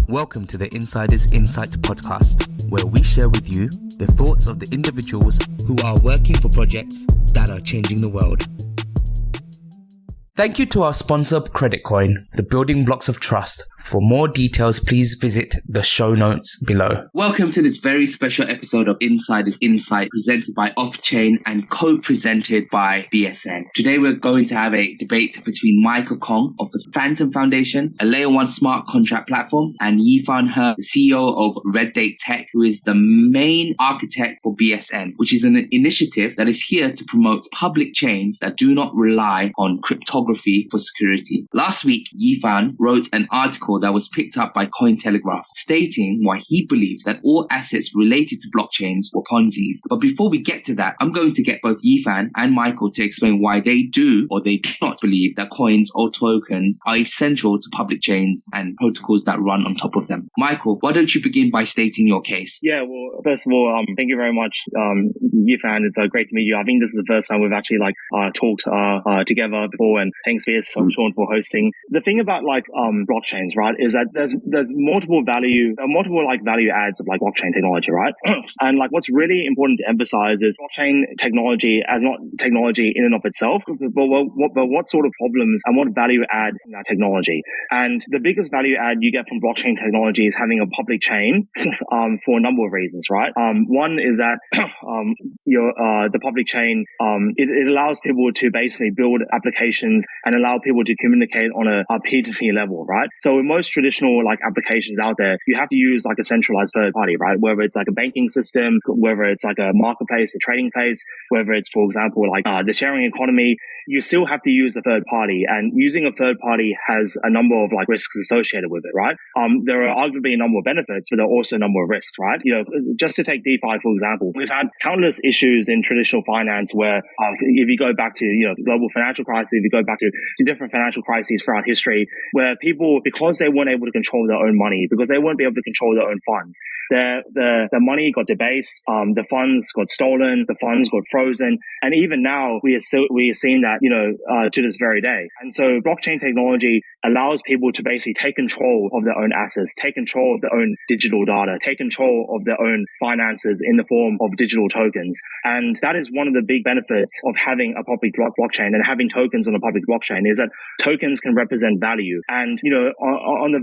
Welcome to the Insider's Insight podcast, where we share with you the thoughts of the individuals who are working for projects that are changing the world. Thank you to our sponsor, Creditcoin, the building blocks of trust. For more details, please visit the show notes below. Welcome to this very special episode of Insider's Insight, presented by OffChain and co-presented by BSN. Today, we're going to have a debate between Michael Kong of the Fantom Foundation, a Layer 1 smart contract platform, and Yifan He, the CEO of Red Date Tech, who is the main architect for BSN, which is an initiative that is here to promote public chains that do not rely on cryptography for security. Last week, Yifan wrote an article that was picked up by Cointelegraph, stating why he believed that all assets related to blockchains were Ponzi's. But before we get to that, I'm going to get both Yifan and Michael to explain why they do or they do not believe that coins or tokens are essential to public chains and protocols that run on top of them. Michael, why don't you begin by stating your case? Yeah, well, first of all, thank you very much, Yifan. It's great to meet you. I think this is the first time we've actually talked together before, and thanks Sean for hosting. The thing about blockchains, right, is that there's multiple value adds of blockchain technology, right? And what's really important to emphasize is blockchain technology as not technology in and of itself, but what sort of problems and what value add in that technology. And the biggest value add you get from blockchain technology is having a public chain for a number of reasons, right? One is that the public chain it allows people to basically build applications and allow people to communicate on a peer-to-peer level, right? So in most traditional applications out there, you have to use a centralized third party, right? Whether it's a banking system, whether it's a marketplace, a trading place, whether it's, for example, the sharing economy, you still have to use a third party, and using a third party has a number of risks associated with it, right? There are arguably a number of benefits, but there are also a number of risks, right? Just to take DeFi, for example, we've had countless issues in traditional finance where if you go back to, the global financial crisis, if you go back to different financial crises throughout history, where people, because they weren't able to control their own money, because they weren't able to control their own funds, the money got debased, the funds got stolen, the funds got frozen, and even now we are seeing that to this very day. And so blockchain technology allows people to basically take control of their own assets, take control of their own digital data, take control of their own finances in the form of digital tokens. And that is one of the big benefits of having a public blockchain and having tokens on a public blockchain, is that tokens can represent value. And on the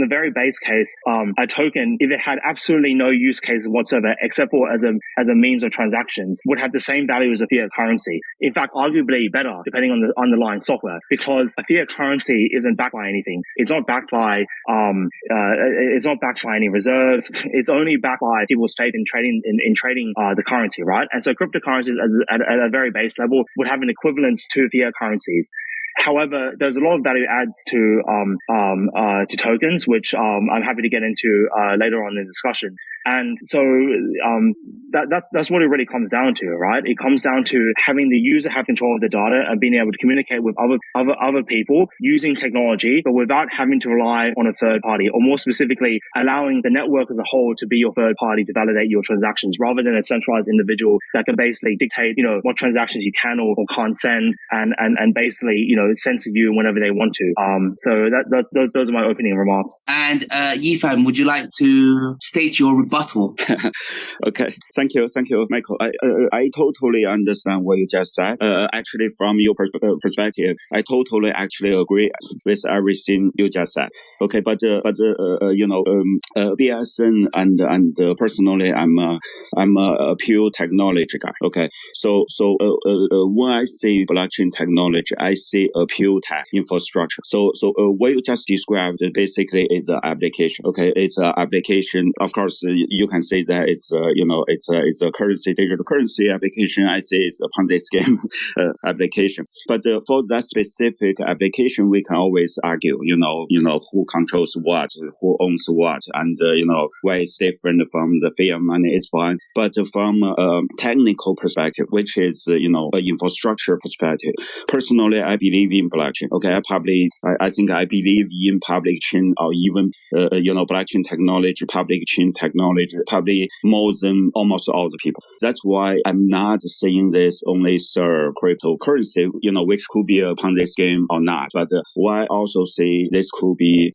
very base case, a token, if it had absolutely no use case whatsoever except for as a means of transactions, would have the same value as a fiat currency. In fact, arguably better, depending on the underlying software, because a fiat currency isn't backed by anything. It's not backed by any reserves. It's only backed by people's faith in trading the currency, right? And so cryptocurrencies at a very base level would have an equivalence to fiat currencies. However, there's a lot of value adds to tokens, which I'm happy to get into later on in the discussion. And so that's what it really comes down to, right? It comes down to having the user have control of the data and being able to communicate with other people using technology, but without having to rely on a third party, or more specifically, allowing the network as a whole to be your third party to validate your transactions, rather than a centralized individual that can basically dictate, what transactions you can or can't send, and basically, censor you whenever they want to. So those are my opening remarks. And Yifan, would you like to state your rebuttal? Okay, thank you, Michael. I totally understand what you just said. Actually, from your perspective, I totally actually agree with everything you just said. Okay, but BSN and personally, I'm a pure technology guy. Okay, so when I see blockchain technology, I see a pure tech infrastructure. So what you just described basically is an application. Okay, it's an application. Of course, you can say that it's a currency, digital currency application. I say it's a Ponzi scheme application. But for that specific application, we can always argue, who controls what, who owns what, and why it's different from the fiat money is fine. But from a technical perspective, which is an infrastructure perspective, personally, I believe in blockchain. Okay, I think I believe in public chain, or even blockchain technology, public chain technology. technology probably more than almost all the people. That's why I'm not saying this only serve cryptocurrency, which could be a Ponzi scheme or not. But why also say this could be,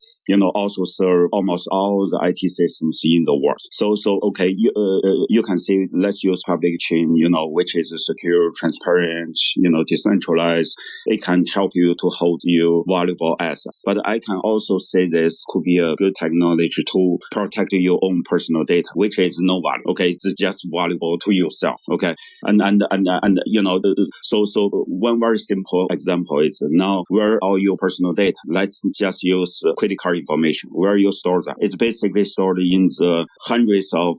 also serve almost all the IT systems in the world. So okay, you can say let's use public chain, which is secure, transparent, decentralized. It can help you to hold your valuable assets. But I can also say this could be a good technology to protect your own personal data, which is no value. Okay, it's just valuable to yourself. Okay, and so one very simple example is now where all your personal data. Let's just use credit card information. Where you store that? It's basically stored in the hundreds of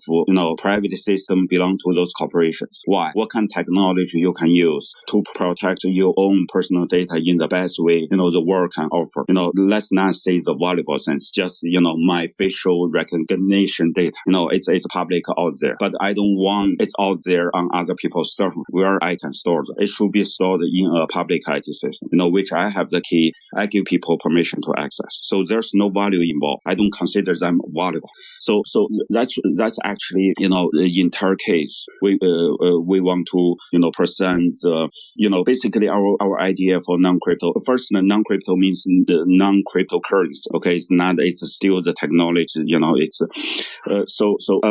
private systems belong to those corporations. Why? What kind of technology you can use to protect your own personal data in the best way the world can offer? Let's not say the valuable sense, just my facial recognition data. It's public out there, but I don't want it's out there on other people's server where I can store it. It should be stored in a public IT system, which I have the key. I give people permission to access. So there's no value involved. I don't consider them valuable. So that's actually the entire case. We want to present basically our idea for non-crypto. First, non-crypto means the non-cryptocurrency. Okay, it's still the technology.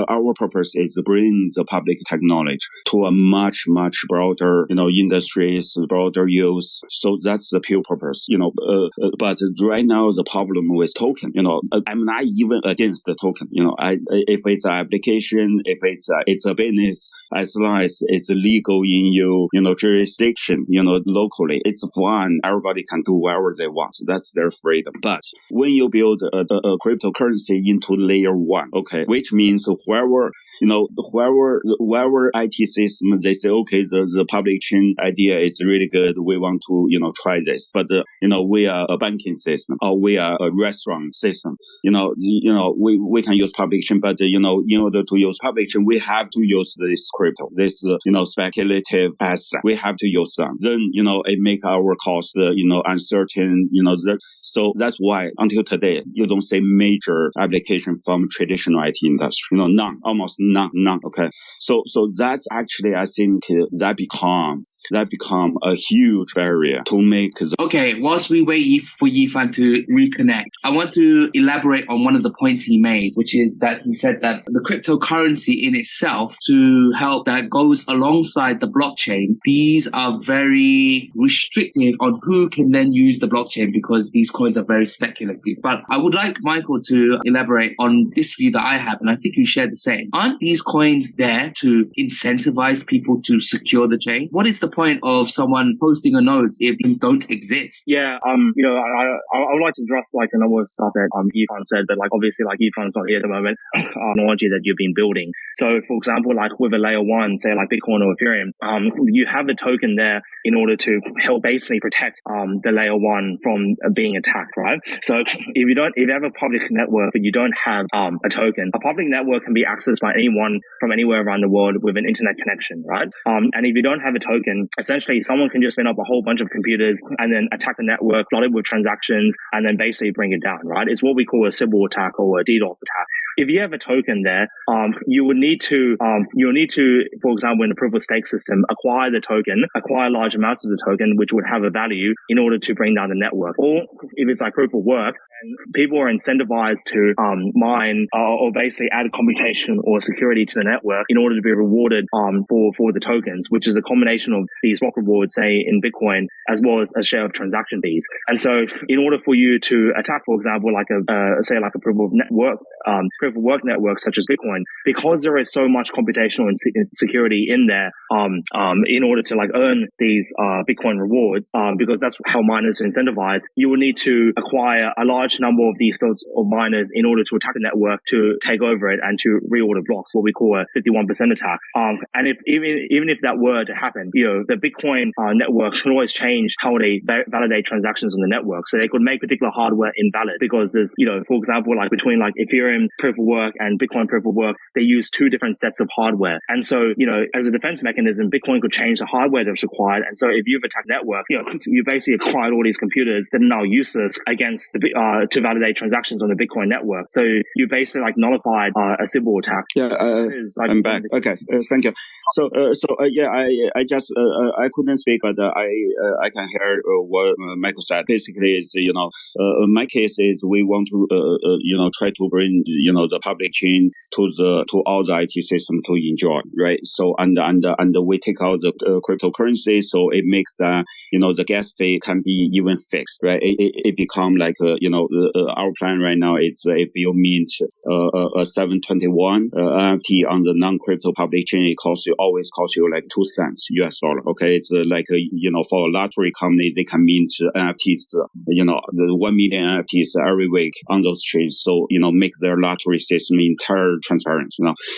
Our purpose is to bring the public technology to a much broader industries, broader use. So that's the pure purpose. But right now the problem with token, I'm not even against the token. If it's an application, if it's a business, as long as it's legal in your jurisdiction, locally, it's fine. Everybody can do whatever they want. That's their freedom. But when you build a cryptocurrency into layer one, okay, which means whoever IT system, they say, okay, the public chain idea is really good. We want to, try this. But, we are a banking system or we are a restaurant system. We can use public chain, but, in order to use public chain, we have to use this crypto, this, speculative asset. We have to use them. Then, it make our cost, uncertain, so that's why until today, you don't see major application from traditional IT industry, none, almost none. Okay. So that's actually, I think that become a huge barrier to make. Okay. Whilst we wait for Yifan to reconnect, I want to elaborate on one of the points he made, which is that he said that the cryptocurrency in itself to help that goes alongside the blockchains, these are very restrictive on who can then use the blockchain because these coins are very speculative. But I would like Michael to elaborate on this view that I have, and I think you share the same. Aren't these coins there to incentivize people to secure the chain? What is the point of someone posting a node if these don't exist? Yeah, I would like to address like a number of stuff that Yifan said, but like obviously like Yifan's not here at the moment. Technology that you've been building. So for example, like with a layer one, say like Bitcoin or Ethereum, you have the token there in order to help basically protect the layer one from being attacked, right? So if you have a public network but you don't have a token, a public network can be accessed by anyone from anywhere around the world with an internet connection, right? And if you don't have a token, essentially someone can just spin up a whole bunch of computers and then attack the network, flood it with transactions, and then basically bring it down, right? It's what we call a Sybil attack or a DDoS attack. If you have a token there, you'll need to, for example, in the proof of stake system, acquire the token, acquire large amounts of the token, which would have a value in order to bring down the network. Or if it's like proof of work, people are incentivized to mine or basically add computation or security to the network in order to be rewarded for the tokens, which is a combination of these block rewards, say in Bitcoin, as well as a share of transaction fees. And so in order for you to attack, for example, like a proof of work network such as Bitcoin, because there is so much computational and security in there in order to like earn these Bitcoin rewards, because that's how miners are incentivized, you will need to acquire a large number of these sorts of miners in order to attack the network, to take over it and to reorder blocks, what we call a 51% attack. And if even if that were to happen, the Bitcoin network should always change how they validate transactions on the network. So they could make particular hardware invalid because there's, for example, like between like Ethereum proof proof of work and Bitcoin proof of work, they use two different sets of hardware. And so, as a defense mechanism, Bitcoin could change the hardware that's required. And so if you've attacked network, you basically acquired all these computers that are now useless against to validate transactions on the Bitcoin network. So you basically nullified a Sybil attack. Yeah, I'm back. Okay, thank you. I just I couldn't speak, but I can hear what Michael said. Basically, is my case is we want to try to bring the public chain to all the IT system to enjoy, right? So and we take out the cryptocurrency, so it makes that the gas fee can be even fixed, right? It become like our plan right now is if you mint a 721 NFT on the non-crypto public chain, it always costs you like 2 cents US dollar. Okay, it's like for a lottery company, they can mint NFTs, the 1 million NFTs every week on those chains. So make their lottery system entirely transparent.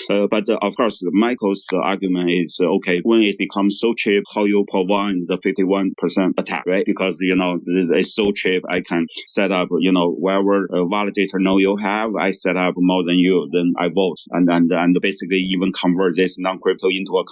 But of course, Michael's argument is okay when it becomes so cheap, how you prevent the 51% attack, right? Because it's so cheap, I can set up whatever validator node you have, I set up more than you, then I vote and basically even convert this non-crypto into a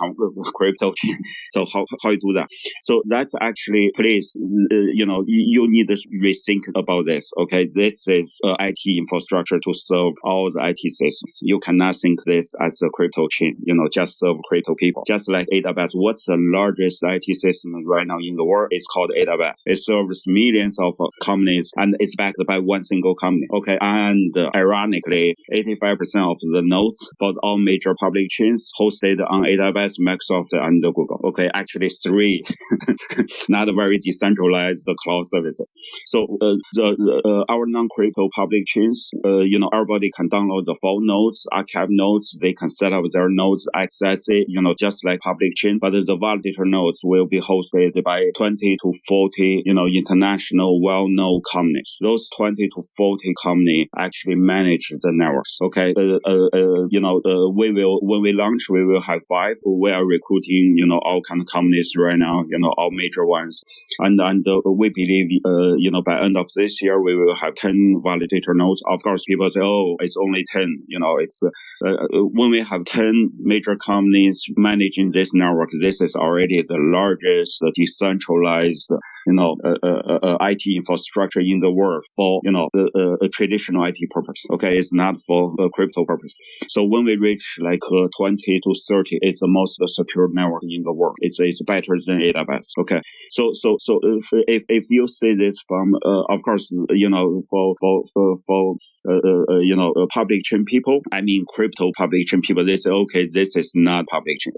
crypto chain. So how you do that? So that's actually, please, you need to rethink about this. Okay, this is IT infrastructure to serve all the IT systems. You cannot think this as a crypto chain. Just serve crypto people. Just like AWS, what's the largest IT system right now in the world? It's called AWS. It serves millions of companies and it's backed by one single company. Okay, and ironically, 85% of the nodes for all major public chains hosted on AWS, Microsoft, and Google. Okay, actually 3 not very decentralized cloud services. So our non-crypto public chains, everybody can download the full nodes, archive nodes. They can set up their nodes, access it, just like public chain. But the validator nodes will be hosted by 20 to 40, international well-known companies. Those 20 to 40 companies actually manage the networks. Okay, when we launch, we will have 5. We are recruiting, all kind of companies right now, all major ones, and we believe, by end of this year, we will have 10 validator nodes. Of course, people say, oh, it's only 10. It's when we have 10 major companies managing this network, this is already the largest decentralized, IT infrastructure in the world for, a traditional IT purpose. Okay, it's not for crypto purpose. So when we reach like 20 to 30, it's the most secure network in the world. It's better than AWS. Okay, so if you see this from of course for public chain people, I mean crypto public chain people, they say okay, this is not public chain.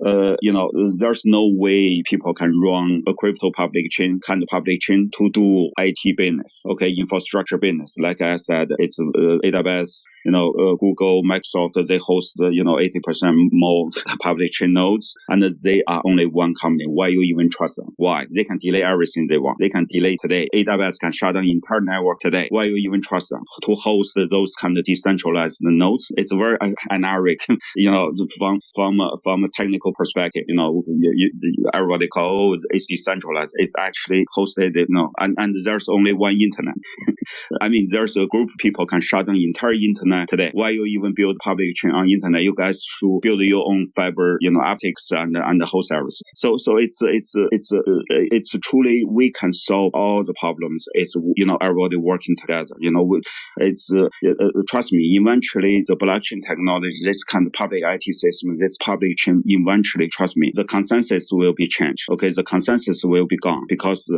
There's no way people can run a crypto public chain kind of public chain to do IT business. Okay, infrastructure business. Like I said, it's AWS, Google, Microsoft, they host 80% more public chain nodes, and they are only one company. Why you even trust them? Why? They can delay everything they want. They can delay today. AWS can shut down entire network today. Why you even trust them to host those kind of decentralized nodes? It's very anarchic, from a technical perspective. Everybody call it's decentralized. It's actually hosted, and there's only one internet. I mean, there's a group of people can shut down entire internet today. Why you even build public chain on internet? You guys should build your own fiber, optics and host everything. So it's truly we can solve all the problems. It's everybody working together. Trust me. Eventually, the blockchain technology, this kind of public IT system, this public chain, eventually, trust me, the consensus will be changed. Okay, the consensus will be gone because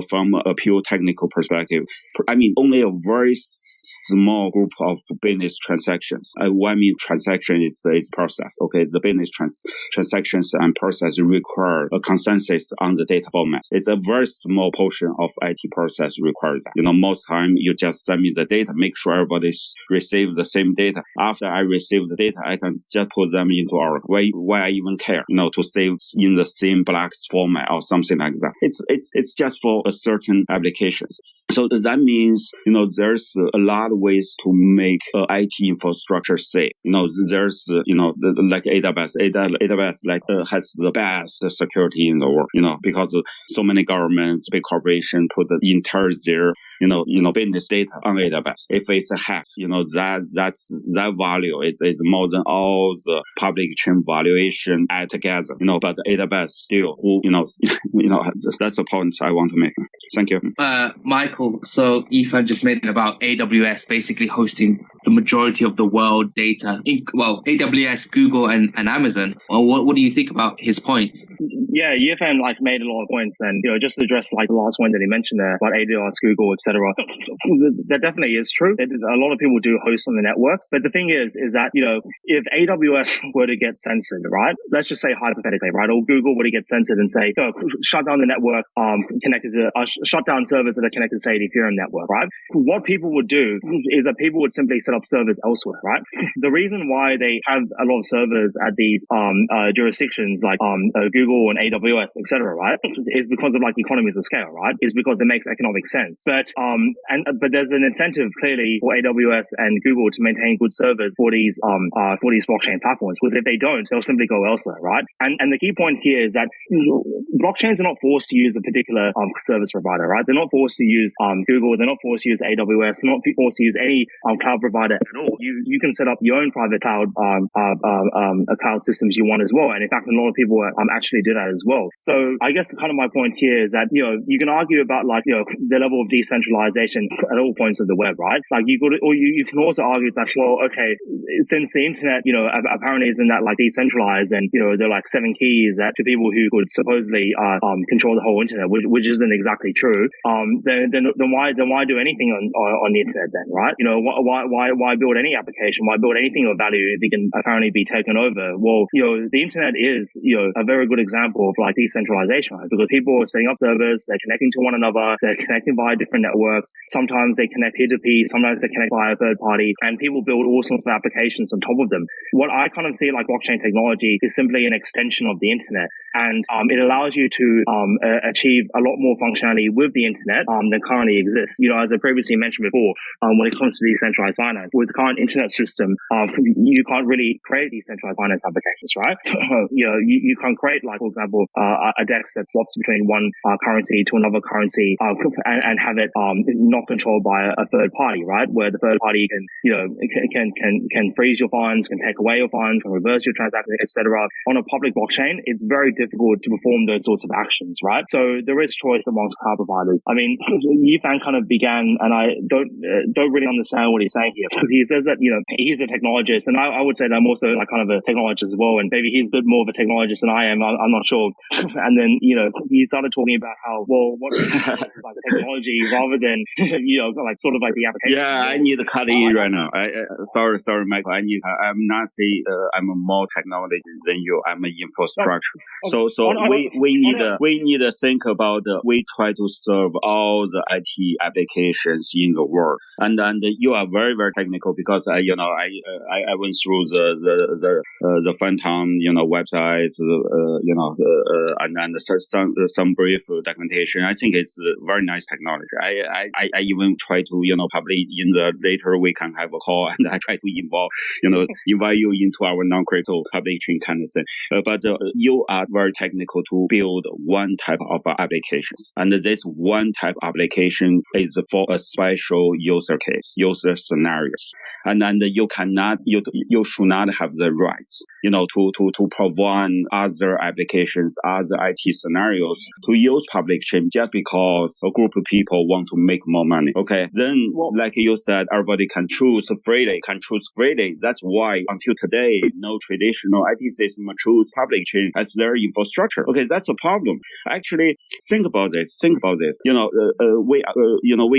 from a pure technical perspective, I mean, only a very small group of business transactions. What I mean transaction is process. Okay, the business transactions and process require a consensus on the data format. It's a very small portion of IT process requires that. Most time you just send me the data, make sure everybody receives the same data. After I receive the data, I can just put them into Oracle. Why I even care? To save in the same blocks format or something like that. It's just for a certain applications. So that means there's a lot of ways to make IT infrastructure safe. There's like AWS has the best security in the world. Because so many governments, big corporations put the entire their business data on AWS. If it's hacked, that value is more than all the public chain valuation add together. But AWS still, that's the point I want to make. Thank you. Michael, so Yifan just made it about AWS basically hosting the majority of the world's data. AWS, Google, and Amazon. Well, what do you think about his points? Yeah, Yifan made a lot of points, and just to address the last one that he mentioned there about AWS, Google, etc. That definitely is true. A lot of people do host on the networks, but the thing is that if AWS were to get censored, right? Let's just say hypothetically, right? Or Google were to get censored and say, shut down the networks connected to shut down servers that are connected to say the Ethereum network, right? What people would do is that people would simply set up servers elsewhere, right? The reason why they have a lot of servers at these jurisdictions like Google and AWS, etc., right, is because of economies of scale, right? Is because it makes economic sense. But there's an incentive clearly for AWS and Google to maintain good servers for these blockchain platforms. Because if they don't, they'll simply go elsewhere, right? And the key point here is that blockchains are not forced to use a particular service provider, right? They're not forced to use Google. They're not forced to use AWS. They're not forced to use any cloud provider at all. You can set up your own private cloud cloud systems you want as well. And in fact, a lot of people actually do that as well. So I guess kind of my point here is that you can argue about the level of decentralization at all points of the web, right? You can also argue that since the internet apparently isn't that decentralized, and there are 7 keys that to people who could supposedly control the whole internet, which isn't exactly true. Then why do anything on the internet then, right? Why build any application? Why build anything of value if it can apparently be taken over? Well, the internet is a very good example of decentralization, right? Because people are setting up servers, they're connecting to one another, they're connecting via different networks. Sometimes they connect peer-to-peer, sometimes they connect via a third party, and people build all sorts of applications on top of them. What I kind of see blockchain technology is simply an extension of the internet, and it allows you to achieve a lot more functionality with the internet than currently exists. As I previously mentioned before, when it comes to decentralized finance, with the current internet system, you can't really create decentralized finance applications, right? You can't create, for example, a DEX that swaps between one currency to another currency and have it not controlled by a third party, right? Where the third party can freeze your funds, can take away your funds, can reverse your transactions, etc. On a public blockchain, it's very difficult to perform those sorts of actions, right? So there is choice amongst cloud providers. I mean, Yifan kind of began, and I don't really understand what he's saying here. He says that he's a technologist, and I would say that I'm also kind of a technologist as well, and maybe he's a bit more of a technologist than I am. I'm not sure. And then he started talking about how what is technology rather than sort of the application. Yeah, I need to cut in right now. Sorry, Michael. I'm not saying I'm more technology than you. I'm an infrastructure. So we need to think about. We try to serve all the IT applications in the world, and you are very, very technical because I went through the Fantom websites and some brief documentation. I think it's very nice technology. I even try to probably in the later we can have a call and I try to invite you into our non-crypto public chain kind of thing. But you are very technical to build one type of applications, and this one type of application is for a special user case, user scenarios, and you should not have the rights, to prevent other applications, other IT scenarios to use public chain just because a group of people want to make more money. Okay, then like you said, everybody can choose freely. That's why until today, no traditional IT system choose public chain as their infrastructure. Okay, that's a problem. Actually, think about this. We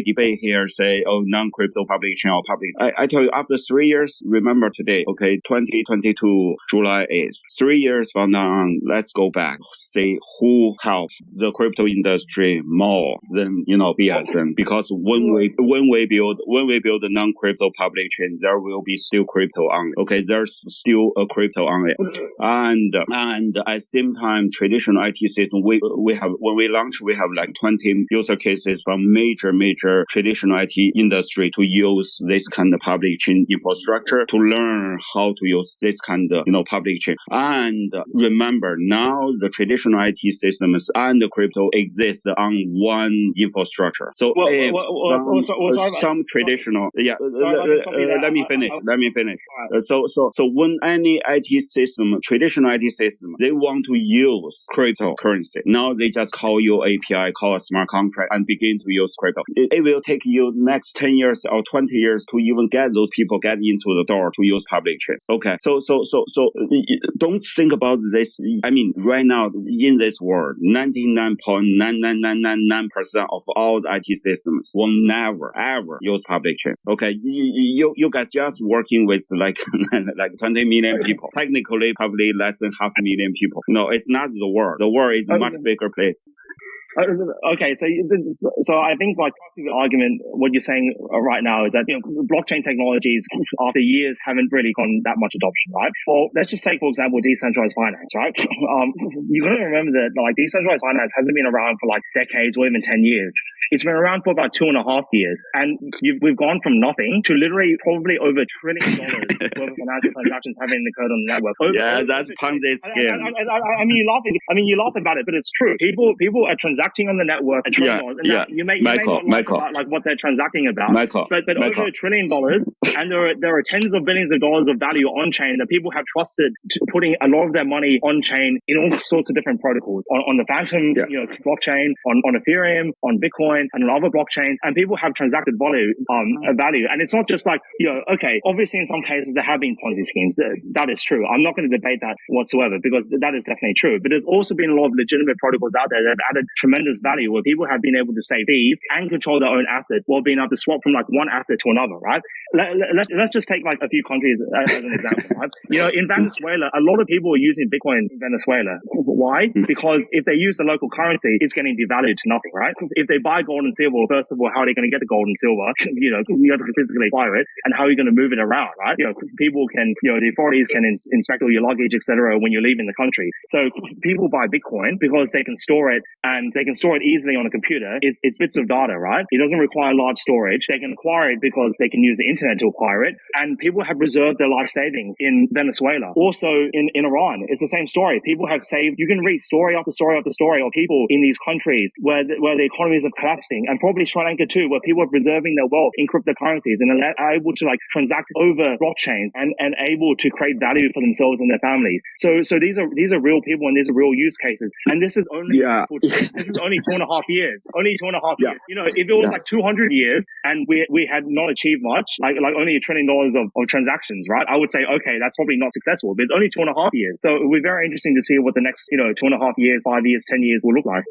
debate here, say, non-crypto public chain or public. I tell you, after 3 years, remember today, okay, 2022, July 8th, 3 years from now on, let's go back, see who helped the crypto industry more than, BSN. Because when we build a non-crypto public chain, there will be still crypto on it. Okay, there's still a crypto on it. And at the same time, traditional IT system, we have, when we launch, we have 20 user cases from major traditional IT industry to use this kind of public chain infrastructure to learn how to use this kind of, public chain. And remember, now the traditional IT systems and the crypto exist on one infrastructure. So some traditional, let me finish. So when any IT system, traditional IT system, they want to use cryptocurrency, now they just call your API, call a smart contract, and begin to use crypto. It will take you next 10 years or 20 years to even get those people get into the door to use public chains. Okay. So don't think about this. I mean, right now in this world, 99.99999% of all the IT systems will never ever use public chains. Okay. You guys just working with like 20 million people. Technically, probably less than 500,000 people. No, it's not the world. The world is a much bigger place. Okay, so I think like the argument, what you're saying right now is that blockchain technologies after years haven't really gotten that much adoption, right? Well, let's just take for example decentralized finance, right? You got to remember that like decentralized finance hasn't been around for like decades or even 10 years. It's been around for about 2.5 years, and we've gone from nothing to literally probably over $1 trillion worth of financial transactions having occurred on the network. That's Ponzi scheme. I mean, you laugh about it, but it's true. People are transacting on the network. You may not laugh about like what they're transacting about. But over $1 trillion, and there are tens of billions of dollars of value on chain that people have trusted to putting a lot of their money on chain in all sorts of different protocols on the Fantom blockchain, on Ethereum, on Bitcoin, and on other blockchains, and people have transacted value. And it's not just like okay, obviously in some cases there have been Ponzi schemes. That is true. I'm not going to debate that whatsoever because that is definitely true. But there's also been a lot of legitimate protocols out there that have added tremendous value where people have been able to save fees and control their own assets while being able to swap from like one asset to another, right? Let's just take like a few countries as an example, right? In Venezuela, a lot of people are using Bitcoin in Venezuela. Why? Because if they use the local currency, it's getting devalued to nothing, right? If they buy gold and silver, first of all, how are they going to get the gold and silver? You have to physically acquire it, and how are you going to move it around, right? People can, the authorities can inspect all your luggage, etc. when you're leaving the country. So people buy Bitcoin because they can store it, and they can store it easily on a computer. It's bits of data, right? It doesn't require large storage. They can acquire it because they can use the internet to acquire it. And people have reserved their life savings in Venezuela. Also in Iran, it's the same story. People have saved. You can read story after story after story of people in these countries where the economies are collapsing, and probably Sri Lanka too, where people are preserving their wealth in cryptocurrencies and are able to like transact over blockchains and able to create value for themselves and their families. So these are real people, and these are real use cases. And this is only this is only 2.5 years. Only 2.5 years. If it was like 200 years and we had not achieved much, like only $1 trillion of transactions, right? I would say, okay, that's probably not successful. But it's only 2.5 years. So it will be very interesting to see what the next 2.5 years, 5 years, 10 years will look like.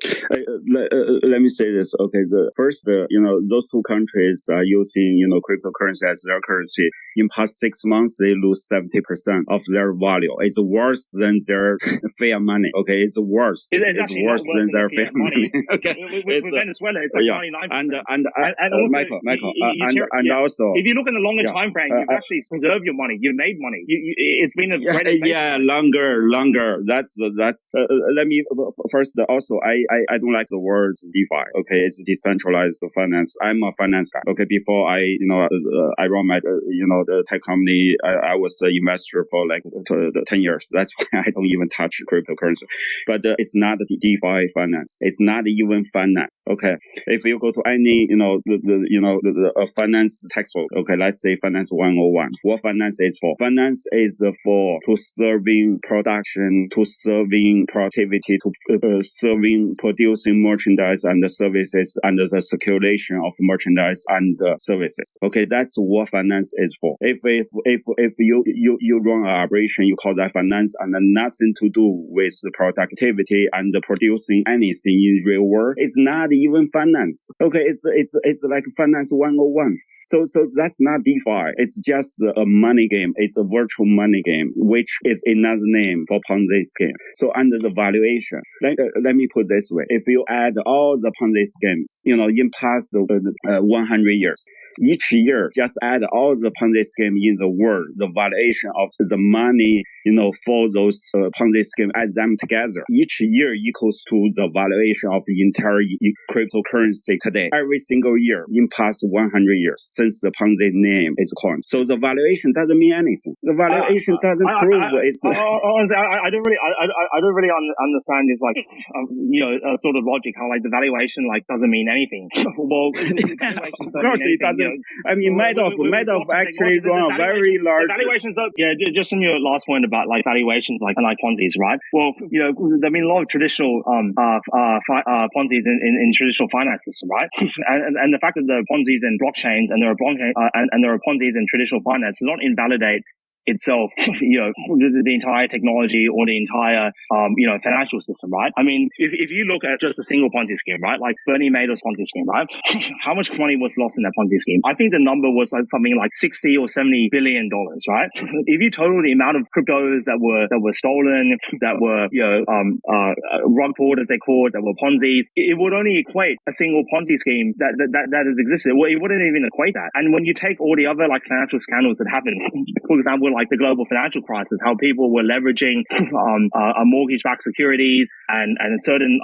Let me say this. Okay, those two countries are using cryptocurrency as their currency. In past 6 months, they lose 70% of their value. It's worse than their fiat money. Okay, it's worse. It's worse than their fiat money. Okay, with Venezuela, it's like 99%. And also, Michael, also, if you look in the longer time frame, you've actually preserved your money. You've made money. It's been a great longer. That's. Let me first. Also, I don't like the word DeFi. Okay, it's decentralized finance. I'm a finance guy. Okay, before I run my the tech company. I was an investor for like 10 years. That's why I don't even touch cryptocurrency. But it's not the DeFi finance. It's not even finance. Okay, if you go to any the finance textbook. Okay, let's say finance 101. What finance is for? Finance is for to serving production, to serving productivity, to serving producing merchandise and the services and the circulation of merchandise and services. Okay, that's what finance is for. If you run an operation, you call that finance, and nothing to do with the productivity and the producing anything in real world. It's not even finance. Okay, it's like finance 101. So that's not DeFi. It's just a money game. It's a virtual money game, which is another name for Ponzi scheme. So under the valuation, let me put it this way: if you add all the Ponzi schemes, in past 100 years, each year, just add all the Ponzi scheme in the world, the valuation of the money, for those Ponzi scheme, add them together. Each year equals to the valuation of the entire cryptocurrency today. Every single year in past 100 years since the Ponzi name is coined. So the valuation doesn't mean anything. The valuation doesn't prove it's. Honestly, I don't really understand this sort of logic. How like the valuation doesn't mean anything. Well, of course it doesn't. I mean, Madoff actually run a very large. Valuations. Just on your last point about like valuations, like Ponzi's, right? Well, there've been a lot of traditional Ponzi's in traditional finance system, right? and the fact that there are Ponzi's in blockchains and there are Ponzi's in traditional finance does not invalidate itself, the entire technology or the entire, financial system, right? I mean, if you look at just a single Ponzi scheme, right? Like Bernie Madoff's Ponzi scheme, right? How much money was lost in that Ponzi scheme? I think the number was something like $60 or $70 billion, right? If you total the amount of cryptos that were stolen, that were, rug pulled as they called, that were Ponzi's, it would only equate a single Ponzi scheme that has existed. Well, it wouldn't even equate that. And when you take all the other like financial scandals that happened, for example, like the global financial crisis, how people were leveraging mortgage-backed securities and certain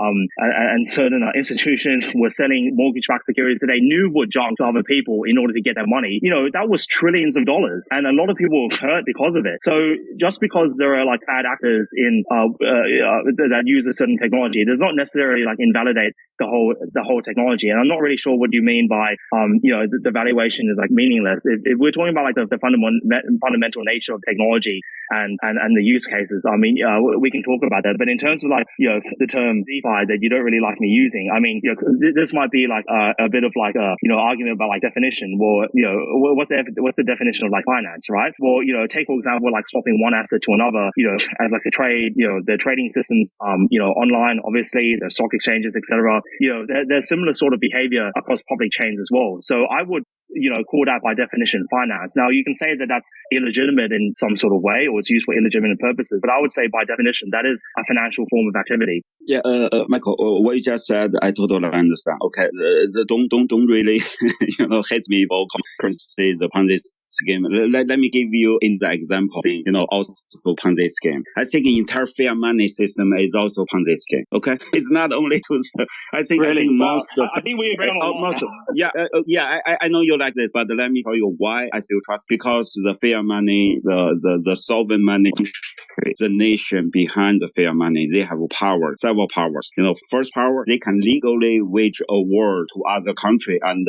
institutions were selling mortgage-backed securities that they knew were junk to other people in order to get their money. That was trillions of dollars, and a lot of people were hurt because of it. So just because there are like bad actors in that use a certain technology, it does not necessarily like invalidate the whole technology. And I'm not really sure what you mean by the valuation is like meaningless. If we're talking about like the fundamental nature of technology and the use cases, I mean, we can talk about that. But in terms of like the term DeFi that you don't really like me using, I mean, this might be like a bit of like argument about like definition. Well, what's the definition of like finance, right? Well, take for example like swapping one asset to another, as like a trade. The trading systems, online, obviously, the stock exchanges, etc. There's similar sort of behavior across public chains as well. So I would call that by definition finance. Now you can say that that's illegitimate in some sort of way, or it's used for illegitimate purposes, but I would say by definition that is a financial form of activity. Yeah, Michael, what you just said, I totally understand. Okay, don't really hate me for currencies upon this scheme. Let me give you in the example, also Ponzi scheme. I think the entire fiat money system is also Ponzi scheme. Okay, it's not only to. I think most. I think we agree on most. Yeah. I know you like this, but let me tell you why I still trust. Because the fiat money, the sovereign money, the nation behind the fiat money, they have power, several powers. First power, they can legally wage a war to other country and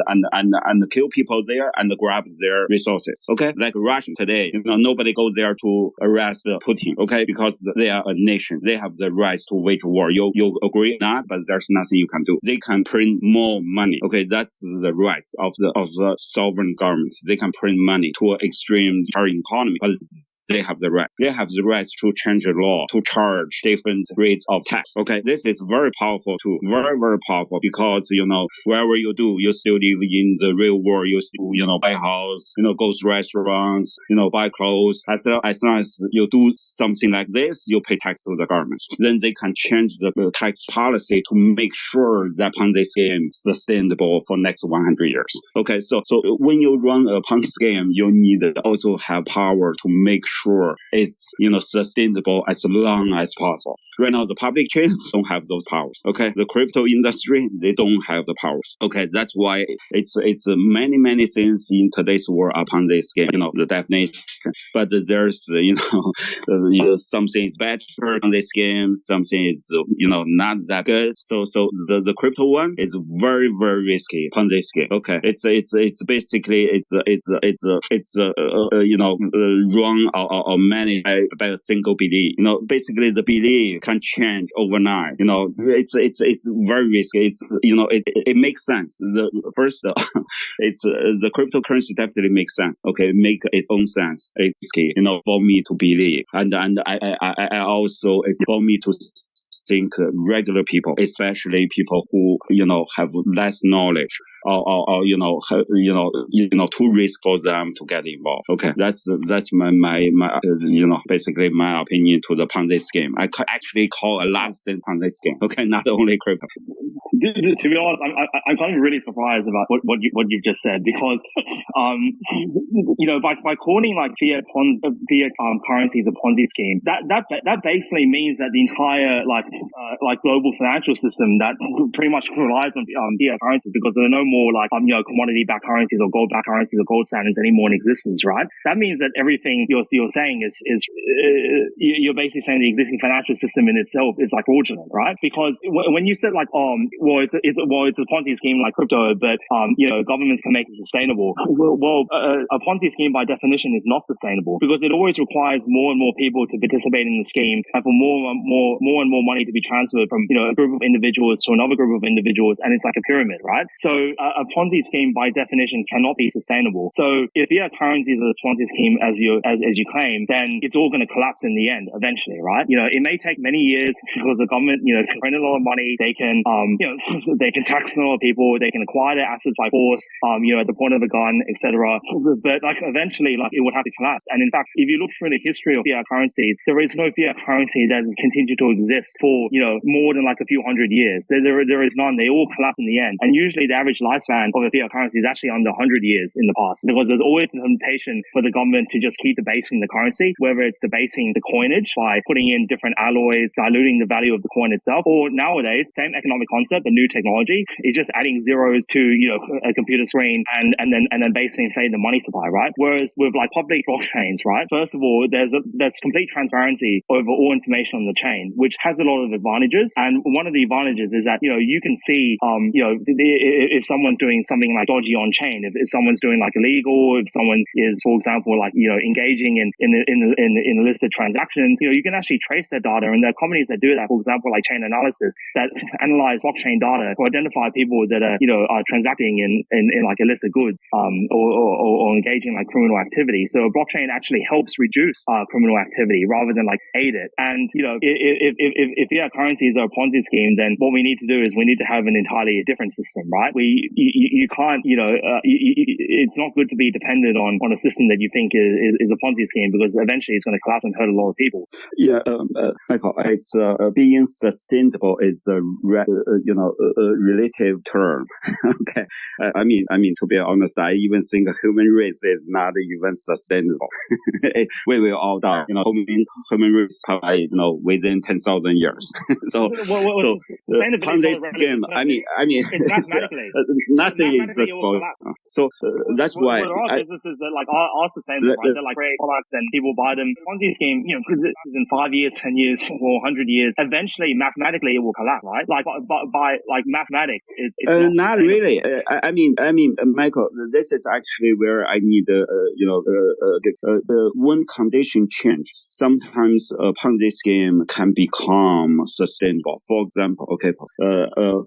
kill people there and grab their resources. Okay, like Russia today, nobody goes there to arrest Putin. Okay, because they are a nation, they have the right to wage war. You agree not? But there's nothing you can do. They can print more money. Okay, that's the rights of the sovereign government. They can print money to an extreme economy. But they have the rights. They have the rights to change the law, to charge different rates of tax. Okay, this is very powerful too. Very, very powerful because, wherever you do, you still live in the real world. You still, buy house, go to restaurants, buy clothes. As long as you do something like this, you pay tax to the government. Then they can change the tax policy to make sure that Ponzi scheme is sustainable for next 100 years. Okay, so when you run a Ponzi scheme, you need to also have power to make sure it's sustainable as long as possible. Right now, the public chains don't have those powers. Okay, the crypto industry, they don't have the powers. Okay, that's why it's many things in today's world upon this scheme. The definition. But there's something is better on this game, something is not that good. So the crypto one is very, very risky on this game. Okay, it's basically run or managed by a single belief. Basically the belief can change overnight. It's very risky. It makes sense. The cryptocurrency definitely makes sense. Okay, make its own sense. It's key, for me to believe, and I also it's for me to think regular people, especially people who, have less knowledge or too risk for them to get involved. Okay. That's my basically my opinion to the Ponzi scheme. I could actually call a lot of things Ponzi scheme. Okay. Not only crypto. To be honest, I'm kind of really surprised about what you just said, because by calling like fiat currencies a Ponzi scheme, that basically means that the entire like global financial system that pretty much relies on fiat currencies, because there are no more like commodity backed currencies or gold backed currencies or gold standards anymore in existence, right? That means that everything you're saying is you're basically saying the existing financial system in itself is like fraudulent, right? Because when you said like it's a Ponzi scheme like crypto, but governments can make it sustainable. Well, a Ponzi scheme by definition is not sustainable, because it always requires more and more people to participate in the scheme, and for more and more money to be transferred from a group of individuals to another group of individuals, and it's like a pyramid, right? So a Ponzi scheme by definition cannot be sustainable. So if fiat currencies are a Ponzi scheme as you claim, then it's all going to collapse in the end eventually, right? It may take many years because the government can print a lot of money, they can they can tax a lot of people, they can acquire their assets by force, at the point of a gun, etc. But like eventually, like it would have to collapse. And in fact, if you look through the history of fiat currencies, there is no fiat currency that has continued to exist for more than like a few hundred years. There is none. They all collapse in the end. And usually the average lifespan of a fiat currency is actually under 100 years in the past, because there's always a temptation for the government to just keep debasing the currency, whether it's debasing the coinage by putting in different alloys, diluting the value of the coin itself, or nowadays, same economic concept, but new technology is just adding zeros to a computer screen and then basically inflating the money supply, right? Whereas with like public blockchains, right, first of all, there's complete transparency over all information on the chain, which has a lot of advantages. And one of the advantages is that you can see if someone's doing something like dodgy on chain, if someone's doing like illegal, if someone is, for example, like engaging in illicit transactions, you can actually trace their data. And there are companies that do that, for example, like Chain Analysis, that analyze blockchain data to identify people that are transacting in like illicit goods or engaging like criminal activity. So blockchain actually helps reduce criminal activity rather than like aid it. And if fiat currencies are a Ponzi scheme, then what we need to do is we need to have an entirely different system, right? You can't it's not good to be dependent on a system that you think is a Ponzi scheme, because eventually it's going to collapse and hurt a lot of people. Yeah, Michael, it's being sustainable is a relative term. Okay, I mean, to be honest, I even think the human race is not even sustainable. We will all die. Human race probably within 10,000 years. So Ponzi scheme. I mean, it's mathematically nothing is sustainable. So that's why there are businesses that like are sustainable, right? They're like great products and people buy them. Ponzi scheme, in 5 years, 10 years, or 100 years, eventually mathematically it will collapse, right? Like by like mathematics, it's not really. I mean, Michael, this is actually where I need when condition change, sometimes a Ponzi scheme can become sustainable. For example,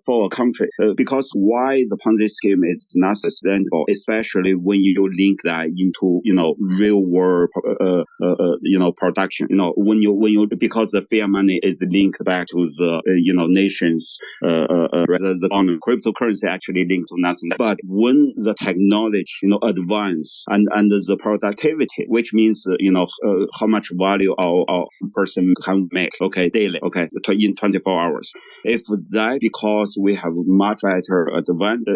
for a country, because why the Ponzi scheme is not sustainable, especially when you link that into real world production. When you because the fiat money is linked back to the nations rather than cryptocurrency actually linked to nothing. But when the technology advance and the productivity, which means how much value our person can make daily in 24 hours, if that because we have much better advanced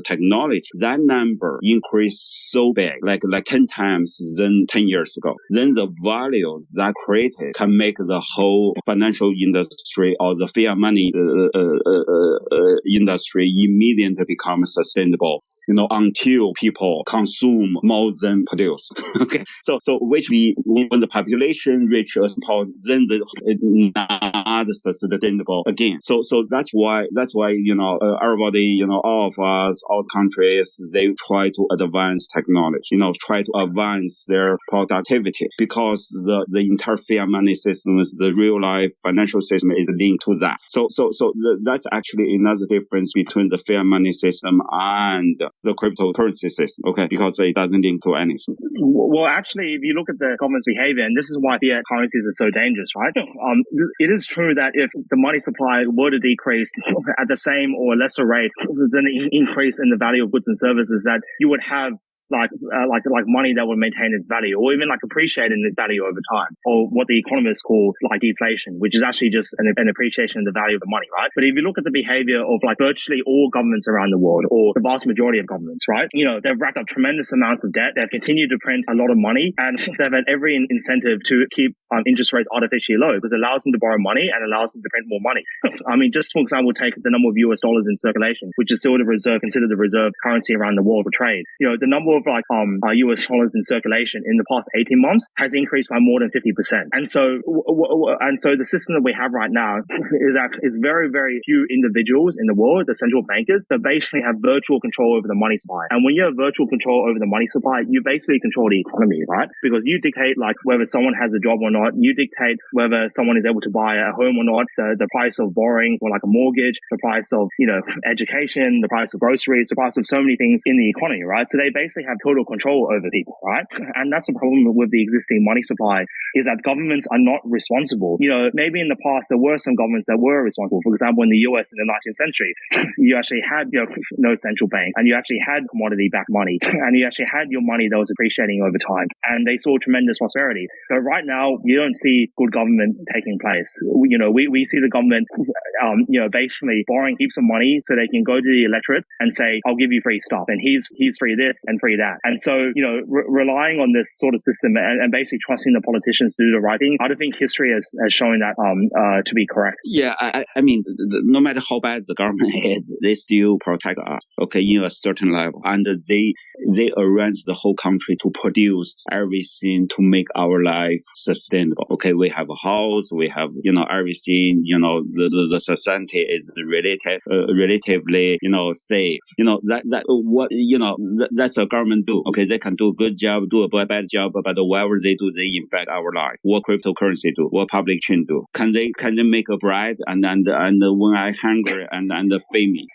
technology, that number increased so big, like 10 times than 10 years ago, then the value that created can make the whole financial industry or the fiat money industry immediately become sustainable, until people consume more than produce. So which when the population reach a point, then not sustainable again. So that's why everybody, all of us, all countries, they try to advance technology, try to advance their productivity, because the entire fiat money system, the real life financial system is linked to that. So that's actually another difference between the fiat money system and the cryptocurrency currency system, okay, because it doesn't link to anything. Well, actually, if you look at the government's behavior, and this is why fiat currencies are so dangerous, right? It is true that if the money supply were to decrease at the same or lesser rate than the increase in the value of goods and services, that you would have like money that would maintain its value or even like appreciate in its value over time, or what the economists call like deflation, which is actually just an appreciation of the value of the money, right? But if you look at the behavior of like virtually all governments around the world, or the vast majority of governments, right? They've racked up tremendous amounts of debt. They've continued to print a lot of money, and they've had every incentive to keep interest rates artificially low because it allows them to borrow money and allows them to print more money. I mean, just for example, take the number of US dollars in circulation, which is still considered the reserve currency around the world for trade. The number of US dollars in circulation in the past 18 months has increased by more than 50%. And so the system that we have right now is very, very few individuals in the world, the central bankers, that basically have virtual control over the money supply. And when you have virtual control over the money supply, you basically control the economy, right? Because you dictate like whether someone has a job or not. You dictate whether someone is able to buy a home or not, the price of borrowing for like a mortgage, the price of, education, the price of groceries, the price of so many things in the economy, right? So they basically have total control over people, right? And that's the problem with the existing money supply, is that governments are not responsible. Maybe in the past there were some governments that were responsible. For example, in the US in the 19th century, you actually had no central bank, and you actually had commodity-backed money, and you actually had your money that was appreciating over time, and they saw tremendous prosperity. But right now, you don't see good government taking place. We see the government, basically borrowing heaps of money so they can go to the electorates and say, "I'll give you free stuff, and he's free this and free that." And so, relying on this sort of system and basically trusting the politicians to do the right thing, I don't think history has shown that to be correct. Yeah, I mean, no matter how bad the government is, they still protect us, okay, in a certain level. And they arrange the whole country to produce everything to make our life sustainable. Okay, we have a house, we have, everything, the society is relatively, safe. That's what government do. Okay, they can do a good job, do a bad job, but whatever they do, they infect our life. What cryptocurrency do? What public chain do? Can they make a bread and when I hungry and feed me?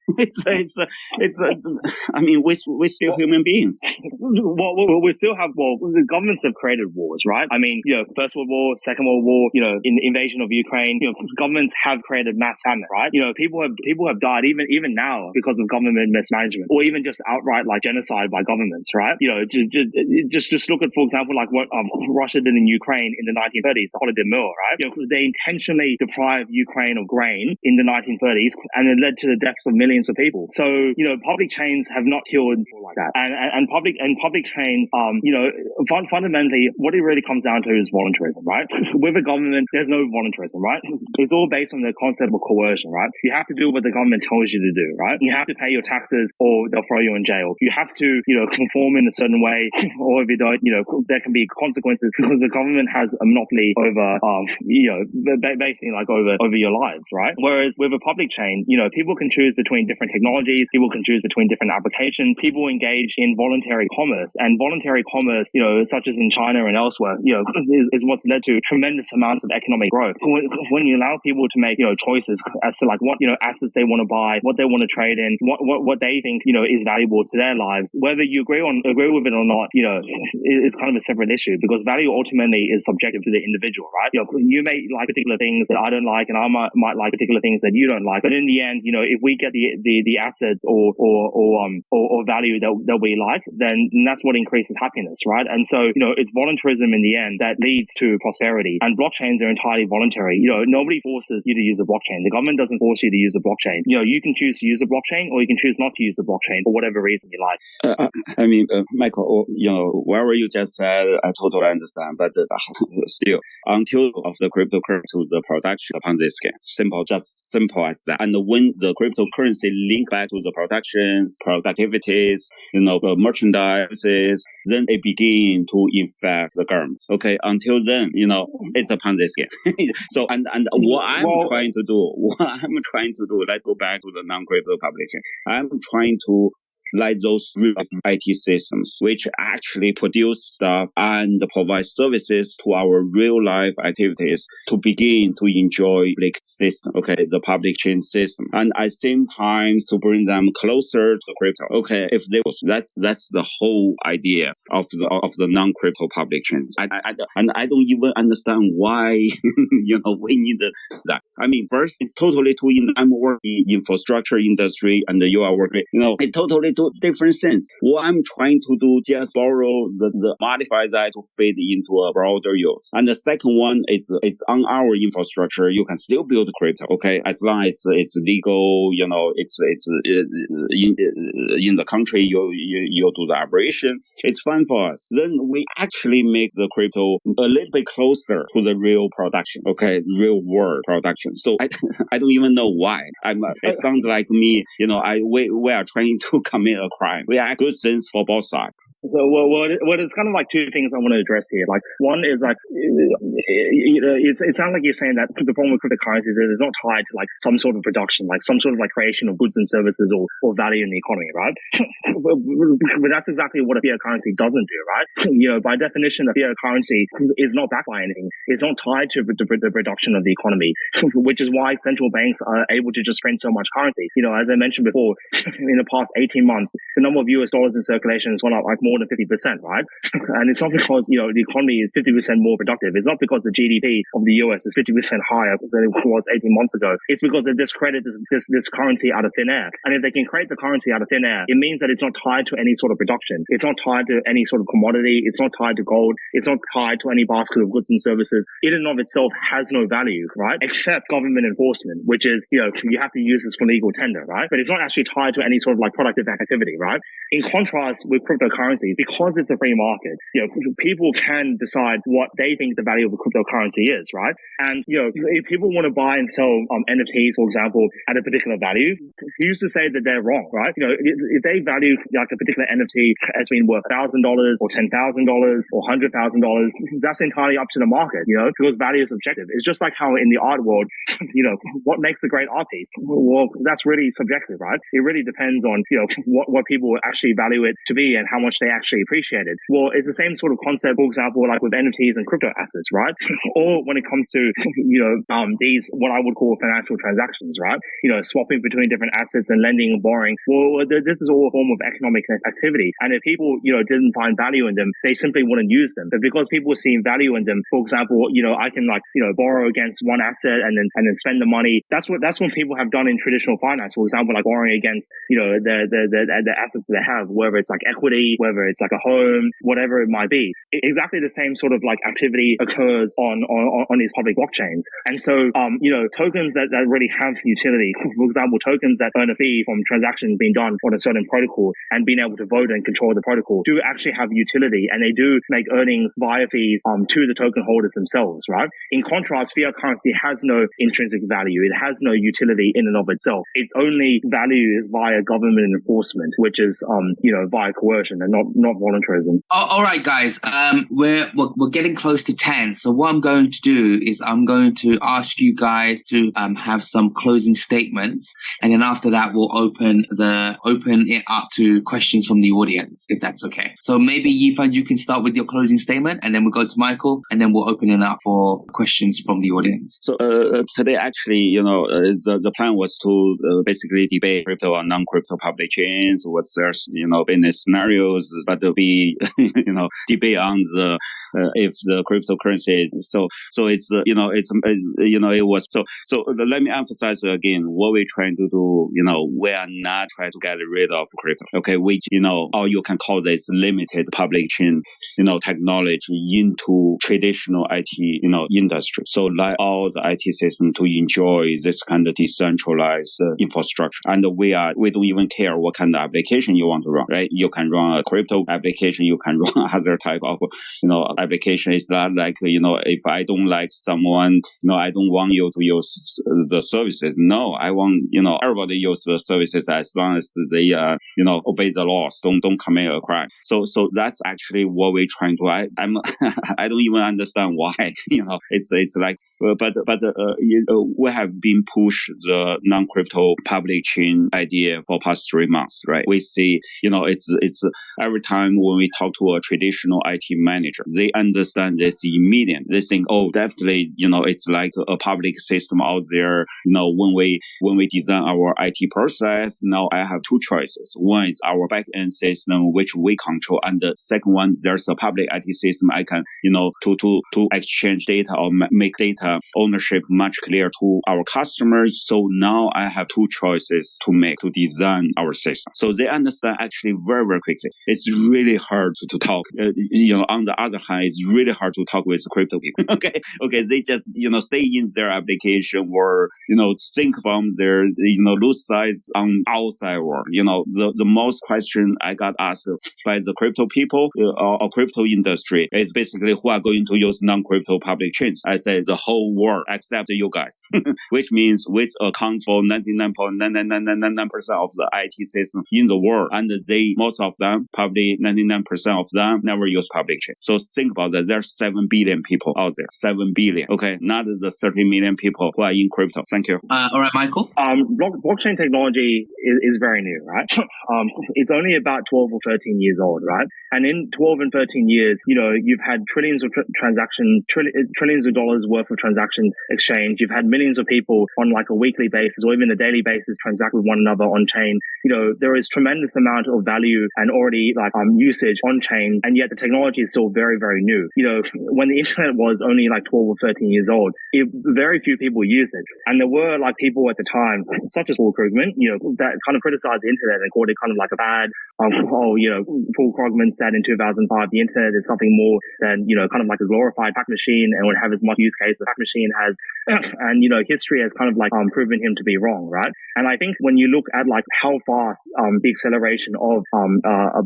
I mean, we're still human beings. Well, we still have, the governments have created wars, right? I mean, First World War, Second World War, in the invasion of Ukraine, governments have created mass famine, right? People have died even now because of government mismanagement, or even just outright like genocide by governments, right? Just look at, for example, like what Russia did in Ukraine in the 1930s, the Holodomor, right? They intentionally deprived Ukraine of grain in the 1930s, and it led to the deaths of millions of people. So, public chains have not healed like that, and public chains, fundamentally, what it really comes down to is voluntarism, right? With a government, there's no voluntarism, right? It's all based on the concept of coercion, right? You have to do what the government tells you to do, right? You have to pay your taxes, or they'll throw you in jail. You have to, conform in a certain way, or if you don't, there can be consequences because the government has a monopoly over, basically like over your lives, right? Whereas with a public chain, people can choose between different technologies, people can choose between different applications, people engage in voluntary commerce, and voluntary commerce, such as in China and elsewhere, is what's led to tremendous amounts of economic growth. When you allow people to make, choices as to like what, assets they want to buy, what they want to trade in, what they think, is valuable to their lives, whether you agree with it or not, is kind of a separate issue, because value ultimately is subjective to the individual, right? You may like particular things that I don't like, and I might like particular things that you don't like. But in the end, if we get the assets or value that we like, then that's what increases happiness, right? And so, it's voluntarism in the end that leads to prosperity. And blockchains are entirely voluntary. Nobody forces you to use a blockchain. The government doesn't force you to use a blockchain. You can choose to use a blockchain, or you can choose not to use a blockchain for whatever reason you like. Michael, whatever you just said, I totally understand. But still, until of the cryptocurrency to the production upon this scheme, simple as that. And when the cryptocurrency link back to the productions, productivities, merchandises, then it begin to infect the government. Okay, until then, it's a Ponzi scheme. So, and what I'm trying to do, let's go back to the non-crypto publication. I'm trying to let those IT IT systems, which actually produce stuff and provide services to our real life activities to begin to enjoy public system, the public chain system, and at the same time to bring them closer to crypto. If they was, that's the whole idea of the non-crypto public chains. I don't even understand why we need that. I mean, first it's totally I'm working in infrastructure industry and you are working, it's totally two different things. What I'm trying to do just borrow the modify that to fit into a broader use. And the second one is it's on our infrastructure. You can still build crypto, as long as it's legal, it's in the country you do the operation. It's fun for us. Then we actually make the crypto a little bit closer to the real production, real world production. So I don't even know why. It sounds like me, we are trying to commit a crime. We are good things for both sides. Well, it's kind of like two things I want to address here. Like, one is like, it sounds like you're saying that the problem with cryptocurrencies is it's not tied to like some sort of production, like some sort of like creation of goods and services or value in the economy, right? But that's exactly what a fiat currency doesn't do, right? By definition, a fiat currency is not backed by anything. It's not tied to the production of the economy, which is why central banks are able to just print so much currency. As I mentioned before, in the past 18 months, the number of US dollars in circulation has gone up like more than 50%, right? And it's not because, the economy is 50% more productive. It's not because the GDP of the US is 50% higher than it was 18 months ago. It's because they discredit this currency out of thin air. And if they can create the currency out of thin air, it means that it's not tied to any sort of production. It's not tied to any sort of commodity. It's not tied to gold. It's not tied to any basket of goods and services. In and of itself has no value, right? Except government enforcement, which is, you have to use this for legal tender, right? But it's not actually tied to any sort of like productive activity, right? In contrast with cryptocurrencies, because it's a free market, people can decide what they think the value of a cryptocurrency is, right? And, if people want to buy and sell NFTs, for example, at a particular value, who's to say that they're wrong, right? If they value like a particular NFT as being worth $1,000 or $10,000 or $100,000, that's entirely up to the market, because value is subjective. It's just like how in the art world, what makes a great art piece? Well, that's really subjective, right? It really depends on, what people actually value it to be and how much they actually appreciate it. Well, it's the same sort of concept, for example, like with NFTs and crypto assets, right? Or when it comes to, these, what I would call financial transactions, right? Swapping between different assets and lending and borrowing. Well, this is all a form of economic activity. And if people, didn't find value in them, they simply wouldn't use them. But because people are seeing value in them, for example, I can borrow against one asset and then spend the money. That's when people have done in traditional finance. For example, like borrowing against, the assets that they have, whether it's like equity, whether it's like a home, whatever it might be. Exactly the same sort of like activity occurs on these public blockchains. And so, tokens that really have utility, for example, tokens that earn a fee from transactions being done on a certain protocol and being able to vote and control the protocol do actually have utility, and they do make earnings via fees to the token holders themselves, right? In contrast, fiat currency has no intrinsic value. It has no utility in and of itself. Its only value is via government enforcement, which is, via coercion and not voluntarism. All right, guys. We're getting close to 10. So what I'm going to do is I'm going to ask you guys to have some closing statements, and then after that we'll open it up to questions from the audience, if that's okay. So maybe Yifan, you can start with your closing statement, and then we'll go to Michael, and then we'll open it up for questions from the audience. So today, actually, the plan was to basically debate crypto and non-crypto public chains, what's their business scenarios, but to be debate on the if the cryptocurrency is so it's it was so let me emphasize again what we're trying to do. We are not trying to get rid of crypto, which or you can call this limited public chain technology into traditional IT industry. So like all the IT system to enjoy this kind of decentralized infrastructure, and we don't even care what kind of application you want to run, right? You can run a crypto application, you can run other type of application. It's not like if I don't like someone, I don't want you to use the services. No, I want everybody use the services as long as they obey the laws, don't commit a crime. So that's actually what we're trying to. I don't even understand why. It's like but we have been pushed the non-crypto public chain idea for past 3 months, right? We see it's it's every time when we talk to a traditional IT manager, they understand this immediately. They think, oh, definitely, it's like a public system out there. When we design our IT process, now I have two choices. One is our back-end system, which we control, and the second one, there's a public IT system I can, to exchange data or make data ownership much clearer to our customers. So now I have two choices to make to design our system. So they understand actually very, very quickly. It's really hard to talk. On the other hand, it's really hard to talk with crypto people. Okay. They just, stay in their application or, think from their, loose size on outside world. The most question I got asked by the crypto people or crypto industry is basically who are going to use non-crypto public chains. I say the whole world except you guys, which means which account for 99.9999% of the IT system in the world. And most of them, probably 99% of them never use public chains. So think about that. There's 7 billion people out there. 7 billion. Okay. Not the 30 million people who are in crypto. Thank you. All right, Michael. Blockchain technology is very new, right? It's only about 12 or 13 years old, right? And in 12 and 13 years, you've had trillions of transactions, trillions of dollars worth of transactions exchanged. You've had millions of people on like a weekly basis or even a daily basis transact with one another on chain. There is tremendous amount of value and already usage on chain, and yet the technology is still very, very new. When the internet was only like 12 or 13 years old, very few people used it. And there were like people at the time, such as Paul Krugman, that kind of criticized the internet and called it kind of like a bad, Paul Krugman said in 2005, the internet is something more than, kind of like a glorified fact machine and would have as much use case as a fact machine has. And, history has kind of like proven him to be wrong, right? And I think when you look at like how fast the acceleration of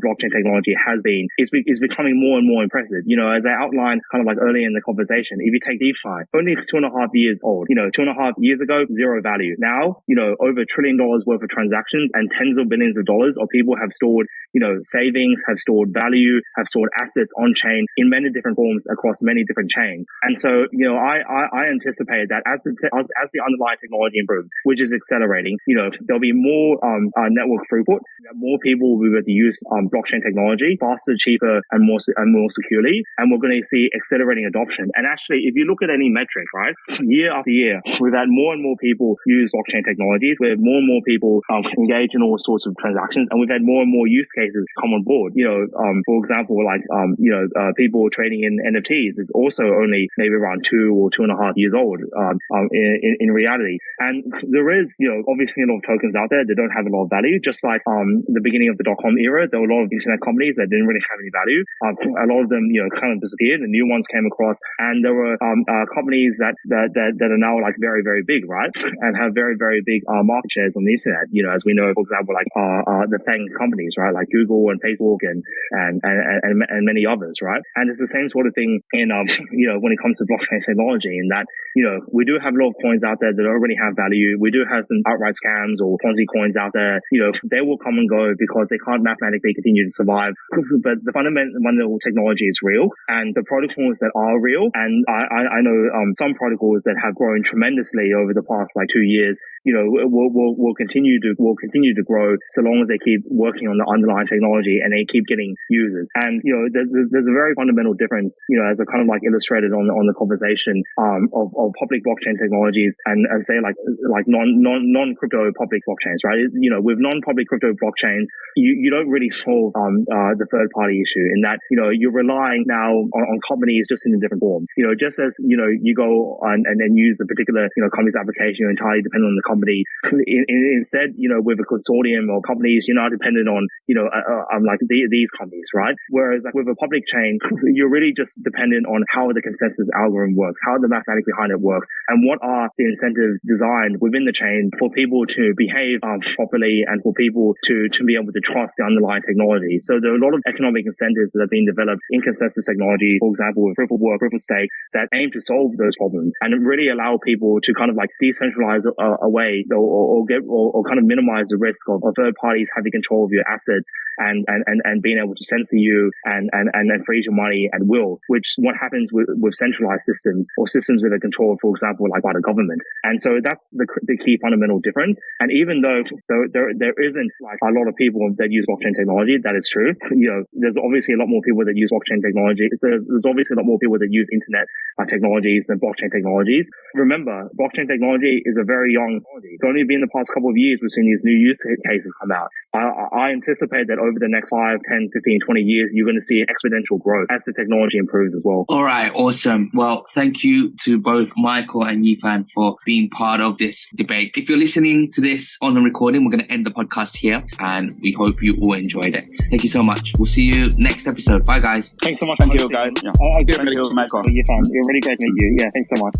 blockchain technology has been, is becoming more and more impressive. As I outlined kind of like earlier in the conversation, if you take DeFi, only 2.5 years old, 2.5 years ago, zero value. Now, over $1 trillion worth of transactions and tens of billions of dollars of people have stored, savings, have stored value, have stored assets on chain in many different forms across many different chains. And so, I anticipate that as the underlying technology improves, which is accelerating, there'll be more network throughput, more people will be able to use blockchain technology faster, cheaper, and more securely. And we're going to see accelerating adoption. And actually, if you look at any metric, right, year after year, we've had more and more people use blockchain technologies. We have more and more people engage in all sorts of transactions, and we've had more and more use cases come on board. For example, like people trading in NFTs is also only maybe around 2 or 2.5 years old in reality. And there is, obviously a lot of tokens out there that don't have a lot of value. Just like the beginning of the .com era, there were a lot of internet companies that didn't really have any value. A lot of them, kind of disappeared, and new ones came across. And there were companies that are now like very, very big, right, and have very, very big market shares on the internet. As we know, for example, like the FANG companies, right, like Google and Facebook and many others, right. And it's the same sort of thing in when it comes to blockchain technology, in that we do have a lot of coins out there that don't really have value. We do have some outright scams or Ponzi coins out there. They will come and go because they can't mathematically continue to survive. But the fundamental technology is real, and the protocols that are real, and I know some protocols that have grown tremendously over the past like 2 years, will continue to grow so long as they keep working on the underlying technology and they keep getting users. And there's a very fundamental difference, as I kind of like illustrated on the conversation of public blockchain technologies and say like non-crypto public blockchains, right? With non-public crypto blockchains, you don't really solve the third party issue, in that you're relying now on companies just in a different form. Just as you go on and then use a particular company's application, you're entirely dependent on the company. Instead, with a consortium of companies, you're not dependent on like these companies, right? Whereas like with a public chain, you're really just dependent on how the consensus algorithm works, how the mathematics behind it works, and what are the incentives designed within the chain for people to behave properly and for people to be able to trust the underlying technology. So there are a lot of economic incentives that are being developed in consensus technology, for example, with proof of work, proof of stake, that aim to solve those problems and really allow people to kind of like decentralize away or kind of minimize the risk of third parties having control of your assets and being able to censor you and freeze your money at will, which what happens with centralized systems or systems that are controlled, for example, like by the government. And so that's the key fundamental difference. And even though there isn't like a lot of people that use blockchain technology, that is true. There's obviously a lot more people that use blockchain technology. There's obviously a lot more people that use internet technologies than blockchain technologies. Remember, blockchain technology is a very young technology. It's only been the past couple of years we've seen these new use cases come out. I anticipate that over the next 5, 10, 15, 20 years, you're going to see exponential growth as the technology improves as well. All right. Awesome. Well, thank you to both Michael and Yifan for being part of this debate. If you're listening to this on the recording, we're going to end the podcast here, and we hope you all enjoyed it. Thank you so much. We'll see you next episode. Bye, guys. Thanks so much. Thank you, guys. Yeah. Thank you, Michael. Yifan, you're really great to meet you. Yeah, thanks so much.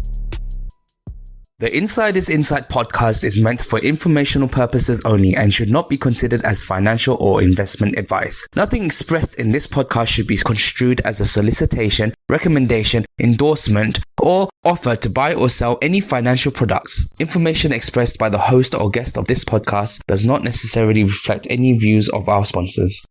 The Insider's Insight podcast is meant for informational purposes only and should not be considered as financial or investment advice. Nothing expressed in this podcast should be construed as a solicitation, recommendation, endorsement, or offer to buy or sell any financial products. Information expressed by the host or guest of this podcast does not necessarily reflect any views of our sponsors.